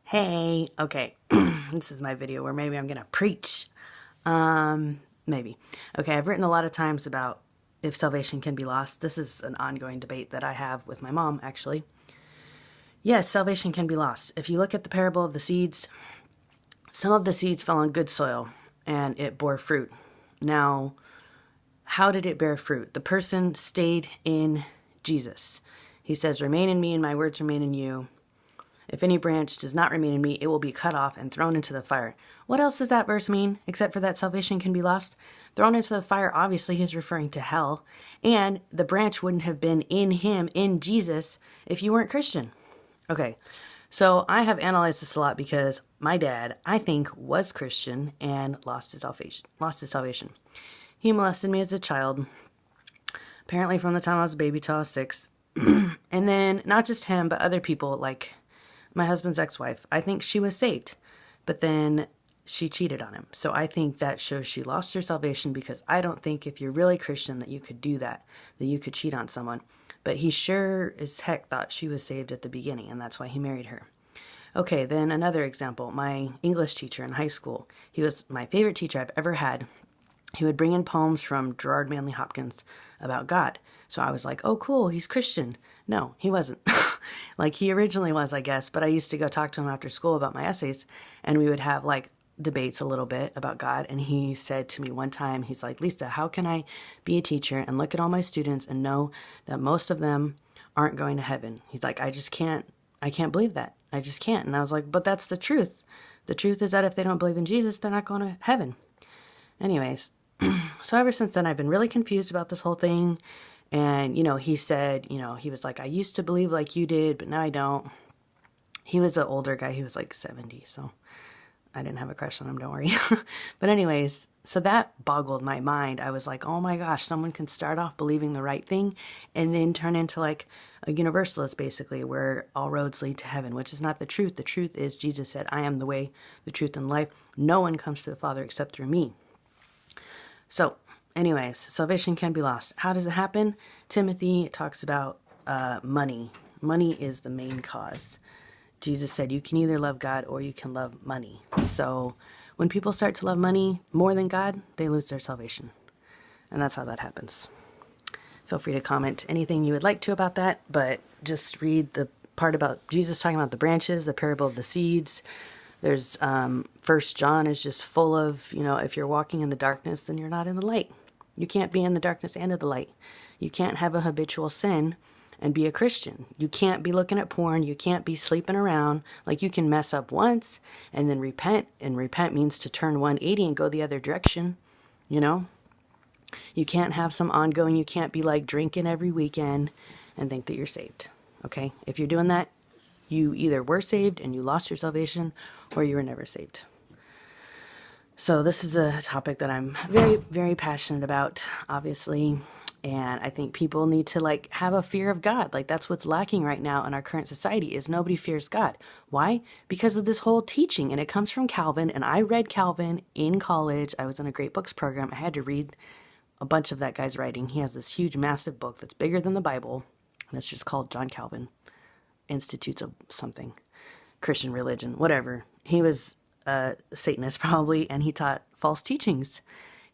Hey, okay, this is my video where maybe I'm gonna preach. Maybe. Okay, I've written a lot of times about if salvation can be lost. This is an ongoing debate that I have with my mom, actually. Yes, salvation can be lost. If you look at the parable of the seeds, some of the seeds fell on good soil and it bore fruit. Now, how did it bear fruit? The person stayed in Jesus. He says, "Remain in me and my words remain in you. If any branch does not remain in me, it will be cut off and thrown into the fire." What else does that verse mean, except for that salvation can be lost? Thrown into the fire, obviously, he's referring to hell. And the branch wouldn't have been in him, in Jesus, if you weren't Christian. Okay, so I have analyzed this a lot because my dad, I think, was Christian and lost his salvation. He molested me as a child, apparently from the time I was a baby till I was 6. And then, not just him, but other people, like my husband's ex-wife. I think she was saved, but then she cheated on him. So I think that shows she lost her salvation, because I don't think if you're really Christian that you could do that you could cheat on someone. But he sure as heck thought she was saved at the beginning, and that's why he married her. Okay, then another example. My English teacher in high school, he was my favorite teacher I've ever had. He would bring in poems from Gerard Manley Hopkins about God. So I was like, oh, cool, he's Christian. No, he wasn't. Like, he originally was, I guess, but I used to go talk to him after school about my essays, and we would have, like, debates a little bit about God. And he said to me one time, he's like, "Lisa, how can I be a teacher and look at all my students and know that most of them aren't going to heaven?" He's like, I can't believe that. I just can't. And I was like, but that's the truth. The truth is that if they don't believe in Jesus, they're not going to heaven. Anyways, so ever since then, I've been really confused about this whole thing. And, he said, he was like, "I used to believe like you did, but now I don't." He was an older guy. He was like 70, so I didn't have a crush on him, don't worry. But anyways, so that boggled my mind. I was like, oh my gosh, someone can start off believing the right thing and then turn into like a universalist, basically, where all roads lead to heaven, which is not the truth. The truth is Jesus said, "I am the way, the truth, and life. No one comes to the Father except through me." So anyways, salvation can be lost. How does it happen? Timothy talks about money. Money is the main cause. Jesus said you can either love God or you can love money. So when people start to love money more than God, they lose their salvation. And that's how that happens. Feel free to comment anything you would like to about that, but just read the part about Jesus talking about the branches, the parable of the seeds. There's 1 John is just full of, if you're walking in the darkness, then you're not in the light. You can't be in the darkness and in the light. You can't have a habitual sin and be a Christian. You can't be looking at porn. You can't be sleeping around. Like, you can mess up once and then repent. And repent means to turn 180 and go the other direction. You can't have some ongoing, you can't be like drinking every weekend and think that you're saved. Okay? If you're doing that, you either were saved and you lost your salvation, or you were never saved. So this is a topic that I'm very, very passionate about, obviously. And I think people need to have a fear of God. That's what's lacking right now in our current society, is nobody fears God. Why? Because of this whole teaching. And it comes from Calvin. And I read Calvin in college. I was in a Great Books program. I had to read a bunch of that guy's writing. He has this huge, massive book that's bigger than the Bible. And it's just called John Calvin, Institutes of something, Christian religion, whatever. He was a Satanist probably, and he taught false teachings.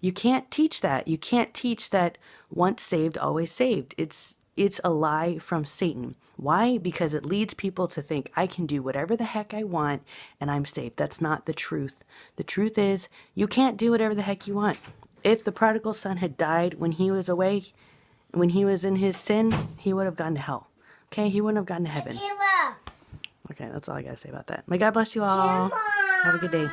You can't teach that. You can't teach that once saved, always saved. It's a lie from Satan. Why? Because it leads people to think, I can do whatever the heck I want and I'm saved. That's not the truth. The truth is, you can't do whatever the heck you want. If the prodigal son had died when he was away, when he was in his sin, he would have gone to hell. Okay? He wouldn't have gone to heaven. Okay, that's all I gotta say about that. May God bless you all. Have a good day.